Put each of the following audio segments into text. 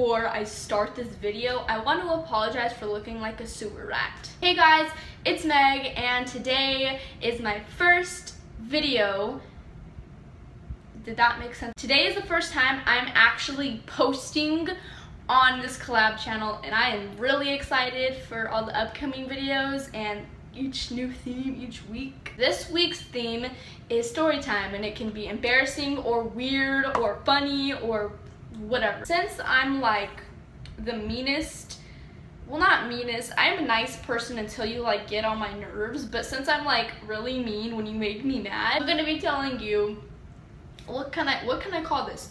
before I start this video, I want to apologize for looking like a sewer rat. Hey guys, it's Meg, and today is my first video. Did that make sense? Today is the first time I'm actually posting on this collab channel, and I am really excited for all the upcoming videos and each new theme each week. This week's theme is story time, and it can be embarrassing or weird or funny or whatever. Since I'm like the meanest, well, not meanest, I'm a nice person until you like get on my nerves, but since I'm like really mean when you make me mad, I'm gonna be telling you, what can I call this?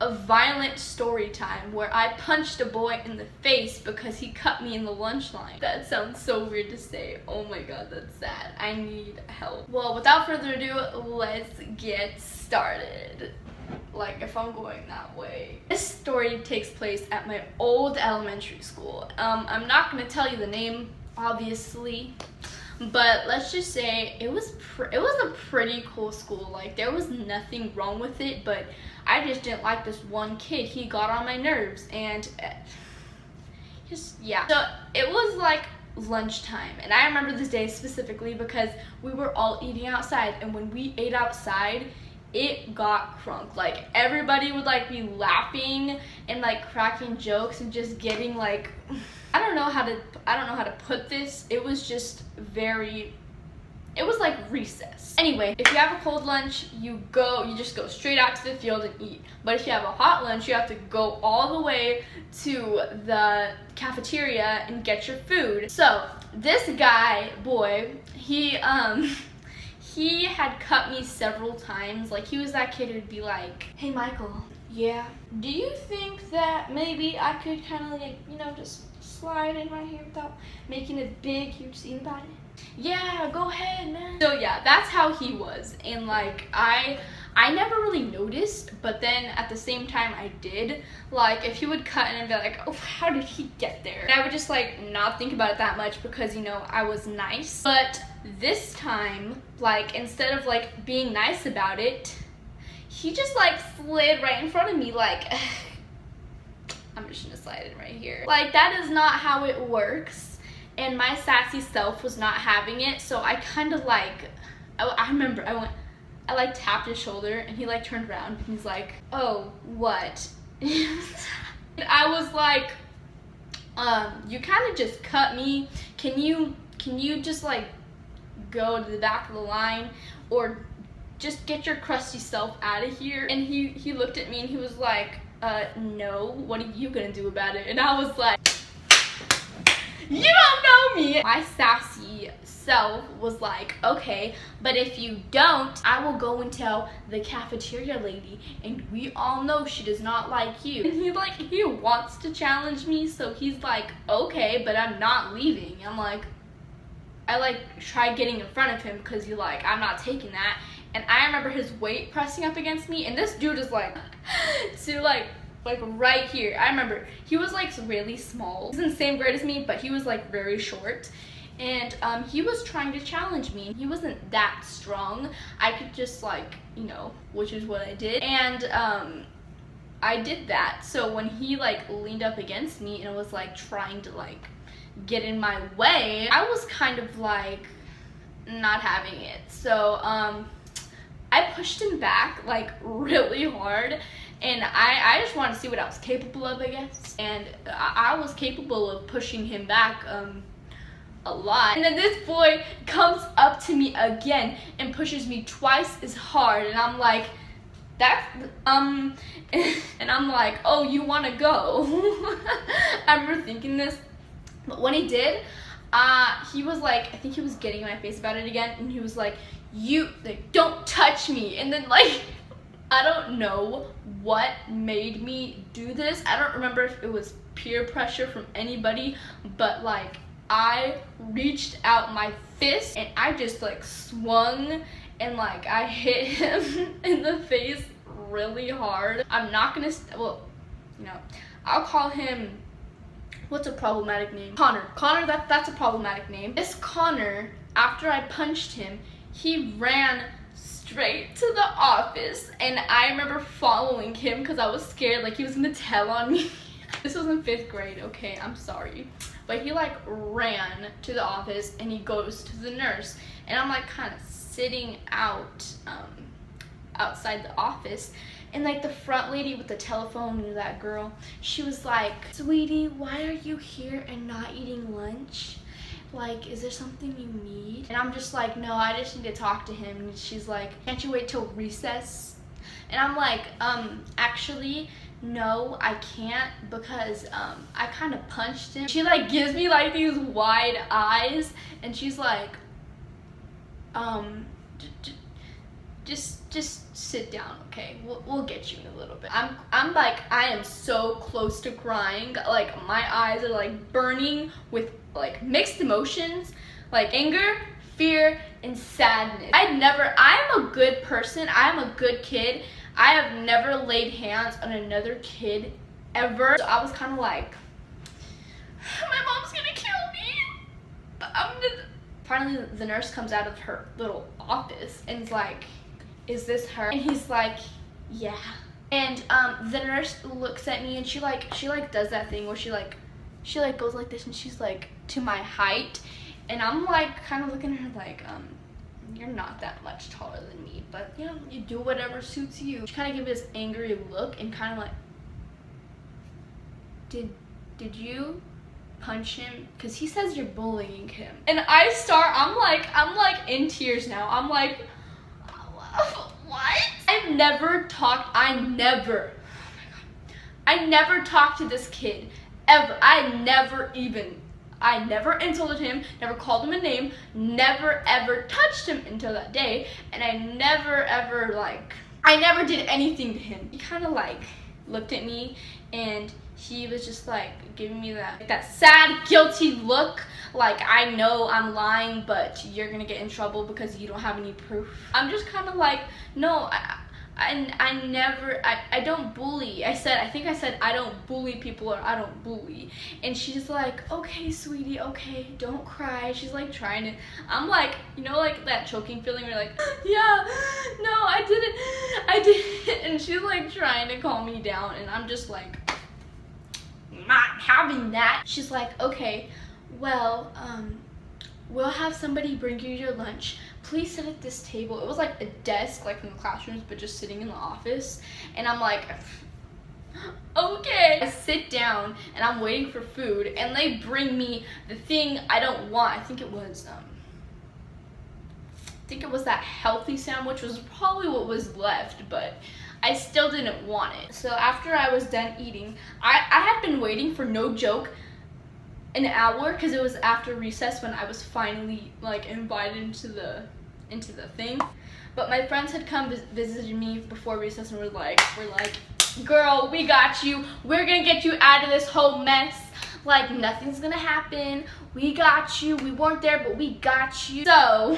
A violent story time where I punched a boy in the face because he cut me in the lunch line. That sounds so weird to say. Oh my god, that's sad. I need help. Well, without further ado, let's get started. Like, if I'm going that way. This story takes place at my old elementary school. I'm not gonna tell you the name, obviously, but let's just say it was a pretty cool school. Like, there was nothing wrong with it, but I just didn't like this one kid. He got on my nerves, and yeah. So it was like lunchtime, and I remember this day specifically because we were all eating outside, and when we ate outside, it got crunk. Like, everybody would like be laughing and like cracking jokes and just getting like, I don't know how to put this. It was just it was like recess. Anyway, if you have a cold lunch, you just go straight out to the field and eat. But if you have a hot lunch, you have to go all the way to the cafeteria and get your food. So this boy, he had cut me several times. Like, he was that kid who'd be like, "Hey Michael, yeah, do you think that maybe I could kind of like, you know, just slide in right here without making a big huge scene about it? Yeah, go ahead, man." So yeah, that's how he was. And like, I never really noticed, but then at the same time I did. Like, if he would cut and I'd be like, "Oh, how did he get there?" And I would just like not think about it that much because, you know, I was nice. But this time, like, instead of like being nice about it, he just like slid right in front of me. Like, I'm just gonna slide in right here. Like, that is not how it works. And my sassy self was not having it, so I kind of like, I remember I like tapped his shoulder, and he like turned around and he's like, "Oh, what?" And I was like, "You kind of just cut me. Can you just like go to the back of the line, or just get your crusty self out of here?" And he looked at me and he was like, "No, what are you gonna do about it?" And I was like, "You don't know me." My sassy self was like, "Okay, but if you don't, I will go and tell the cafeteria lady, and we all know she does not like you." And he wants to challenge me, so he's like, "Okay, but I'm not leaving." I like tried getting in front of him because I'm not taking that. And I remember his weight pressing up against me, and this dude is like, to like right here. I remember he was like really small. He was in the same grade as me, but he was like very short. And he was trying to challenge me. He wasn't that strong. I could just like, you know, which is what I did. And I did that. So when he like leaned up against me and was like trying to like get in my way, I was kind of like not having it. So I pushed him back like really hard. And I just wanted to see what I was capable of, I guess. And I was capable of pushing him back a lot. And then this boy comes up to me again and pushes me twice as hard. And I'm like, and I'm like, "Oh, you want to go?" I remember thinking this. But when he did, he was like, I think he was getting in my face about it again. And he was like, "You, like, don't touch me." And then like, I don't know what made me do this. I don't remember if it was peer pressure from anybody, but like, I reached out my fist and I just like swung and like I hit him in the face really hard. I'm not gonna, well, you know, I'll call him, what's a problematic name? Connor. Connor, that's a problematic name. This Connor, after I punched him, he ran straight to the office, and I remember following him because I was scared like he was gonna tell on me. This was in 5th grade, okay, I'm sorry. But he like ran to the office and he goes to the nurse. And I'm like kind of sitting outside the office. And like the front lady with the telephone, you know, that girl, she was like, "Sweetie, why are you here and not eating lunch? Like, is there something you need?" And I'm just like, "No, I just need to talk to him." And she's like, "Can't you wait till recess?" And I'm like, actually, no, I can't, because I kind of punched him. She like gives me like these wide eyes and she's like, just sit down, okay? We'll get you in a little bit. I'm like, I am so close to crying. Like my eyes are like burning with like mixed emotions, like anger, fear, and sadness. I'm a good person. I'm a good kid. I have never laid hands on another kid ever. So I was kind of like, my mom's gonna kill me. But Finally, the nurse comes out of her little office and is like, "Is this her?" And he's like, "Yeah." And the nurse looks at me and she does that thing where she goes like this and she's like to my height. And I'm like kind of looking at her like, "You're not that much taller than me, but you know, you do whatever suits you." She kind of gave me this angry look and kind of like, did you punch him? Because he says you're bullying him. And I'm like in tears now. I'm like, what? I never talked to this kid ever. I never insulted him, never called him a name, never ever touched him until that day, and I never did anything to him. He kind of like looked at me and he was just like giving me that sad, guilty look, like, I know I'm lying, but you're gonna get in trouble because you don't have any proof. I'm just kind of like, no, I don't bully. I think I said I don't bully people, or I don't bully. And she's like, "Okay, sweetie, okay, don't cry." She's like trying to, I'm like, you know, like that choking feeling where you're like, "Yeah, no, I didn't. And she's like trying to calm me down, and I'm just like, not having that. She's like, "Okay, well, we'll have somebody bring you your lunch. Please sit at this table." It was like a desk, like from the classrooms, but just sitting in the office. And I'm like, okay. I sit down and I'm waiting for food, and they bring me the thing I don't want. I think it was that healthy sandwich was probably what was left, but I still didn't want it. So after I was done eating, I had been waiting, for no joke, an hour, because it was after recess when I was finally like invited into the thing. But my friends had come visited me before recess and we're like, "Girl, we got you. We're gonna get you out of this whole mess. Like, nothing's gonna happen. We got you. We weren't there, but we got you." So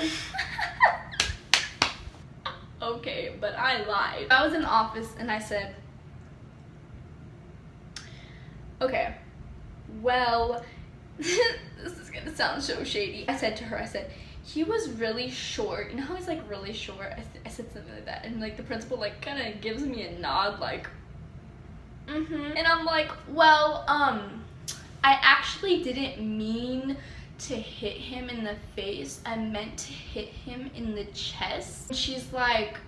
okay, but I lied. I was in the office and I said, "Okay, well," this is gonna sound so shady. I said to her, "He was really short." You know how he's like really short? I said something like that, and like the principal like kind of gives me a nod, like, And I'm like, "Well, I actually didn't mean to hit him in the face. I meant to hit him in the chest." And she's like,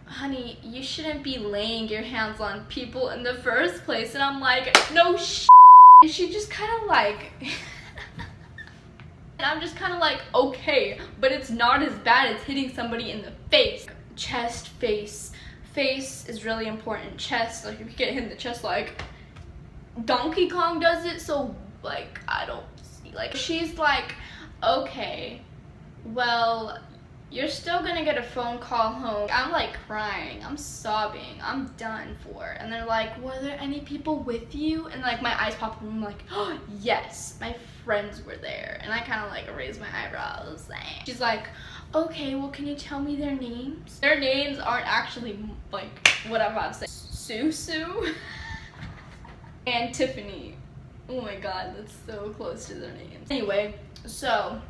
"Honey, you shouldn't be laying your hands on people in the first place." And I'm like, "No shit." And she just kind of like, and I'm just kind of like, okay, but it's not as bad as hitting somebody in the face. Chest, face. Face is really important. Chest, like if you get hit in the chest like Donkey Kong does it, so like I don't see, like, she's like, "Okay, well, you're still gonna get a phone call home." I'm like crying, I'm sobbing, I'm done for. And they're like, "Were there any people with you?" And like my eyes pop up and I'm like, "Oh, yes, my friends were there." And I kind of like raise my eyebrows. She's like, "Okay, well, can you tell me their names?" Their names aren't actually like what I'm about to say. Susu and Tiffany. Oh my god, that's so close to their names. Anyway, so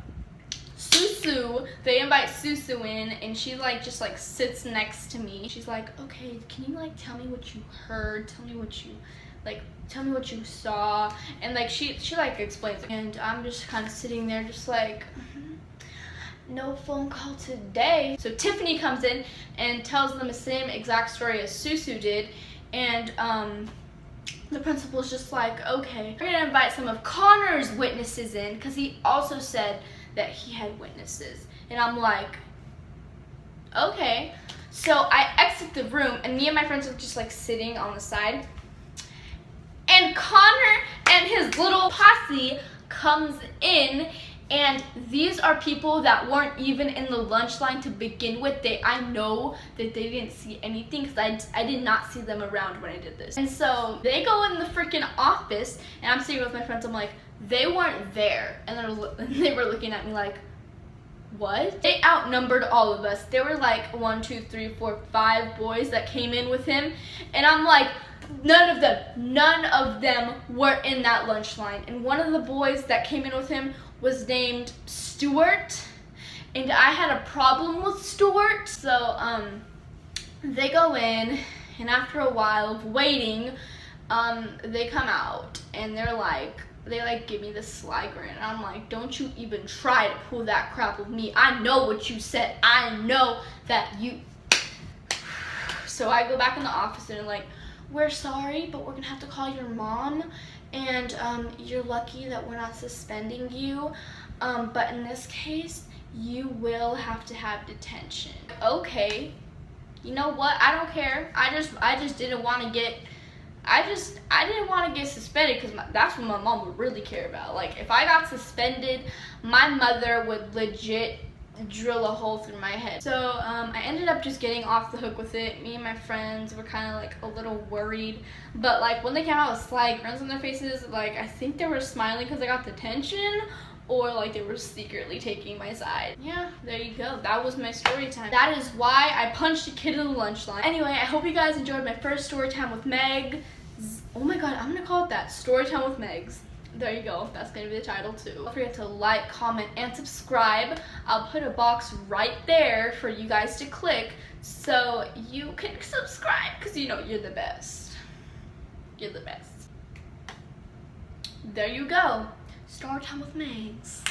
Susu, they invite Susu in, and she like just like sits next to me. She's like, "Okay, can you like tell me what you heard? Tell me what you like, tell me what you saw. And like she like explains it. And I'm just kind of sitting there just like, no phone call today. So Tiffany comes in and tells them the same exact story as Susu did. And the principal's just like, okay, we're gonna invite some of Connor's witnesses in, because he also said that he had witnesses. And I'm like, okay. So I exit the room, and me and my friends are just like sitting on the side. And Connor and his little posse comes in, and these are people that weren't even in the lunch line to begin with. I know that they didn't see anything, because I did not see them around when I did this. And so they go in the freaking office, and I'm sitting with my friends. I'm like, they weren't there. And they were looking at me like, what? They outnumbered all of us. There were like 1, 2, 3, 4, 5 boys that came in with him. And I'm like, none of them were in that lunch line. And one of the boys that came in with him was named Stuart, and I had a problem with Stuart. So they go in, and after a while of waiting, they come out, and they give me this sly grin, and I'm like, don't you even try to pull that crap with me. I know what you said. I know that you. So I go back in the office, and they're like, we're sorry, but we're gonna have to call your mom, and you're lucky that we're not suspending you, but in this case, you will have to have detention. Okay, you know what? I don't care. I just didn't want to get. I didn't want to get suspended, because that's what my mom would really care about. Like, if I got suspended, my mother would legit drill a hole through my head. So I ended up just getting off the hook with it. Me and my friends were kind of like a little worried, but like when they came out with sly grins on their faces, like I think they were smiling because I got detention, or like they were secretly taking my side. Yeah, there you go. That was my story time. That is why I punched a kid in the lunch line. Anyway, I hope you guys enjoyed my first story time with Meg. Oh my god, I'm gonna call it that, story time with Megz. There you go, that's gonna be the title too. Don't forget to like, comment, and subscribe. I'll put a box right there for you guys to click so you can subscribe, because you know you're the best. You're the best. There you go. Story time with Megz.